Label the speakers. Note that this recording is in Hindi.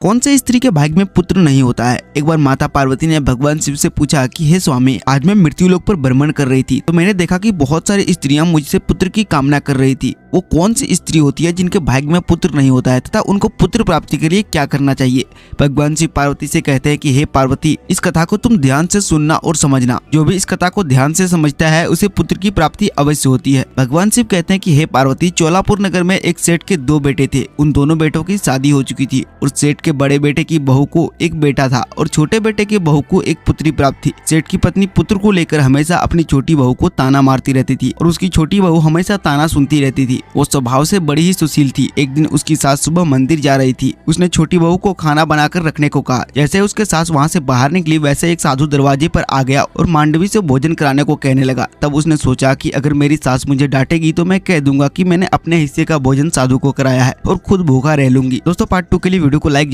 Speaker 1: कौन से स्त्री के भाग्य में पुत्र नहीं होता है। एक बार माता पार्वती ने भगवान शिव से पूछा कि हे स्वामी, आज मैं मृत्यु लोक पर भ्रमण कर रही थी तो मैंने देखा कि बहुत सारी स्त्रियां मुझसे पुत्र की कामना कर रही थी। वो कौन सी स्त्री होती है जिनके भाग्य में पुत्र नहीं होता है तथा उनको पुत्र प्राप्ति के लिए क्या करना चाहिए। भगवान शिव पार्वती से कहते हैं कि हे पार्वती, इस कथा को तुम ध्यान से सुनना और समझना। जो भी इस कथा को ध्यान से समझता है उसे पुत्र की प्राप्ति अवश्य होती है। भगवान शिव कहते हैं कि हे पार्वती, चोलापुर नगर में एक सेठ के 2 बेटे थे। उन दोनों बेटों की शादी हो चुकी थी और सेठ के बड़े बेटे की बहू को एक बेटा था और छोटे बेटे के बहू को एक पुत्री प्राप्त थी। सेठ की पत्नी पुत्र को लेकर हमेशा अपनी छोटी बहू को ताना मारती रहती थी और उसकी छोटी बहू हमेशा ताना सुनती रहती थी। वो स्वभाव से बड़ी ही सुशील थी। एक दिन उसकी सास सुबह मंदिर जा रही थी। उसने छोटी बहू को खाना बनाकर रखने को कहा। जैसे उसके सास वहाँ से बाहर निकली वैसे एक साधु दरवाजे पर आ गया और मांडवी से भोजन कराने को कहने लगा। तब उसने सोचा कि अगर मेरी सास मुझे डांटेगी तो मैं कह दूंगा कि मैंने अपने हिस्से का भोजन साधु को कराया है और खुद भूखा रह लूंगी। दोस्तों, पार्ट 2 के लिए वीडियो को लाइक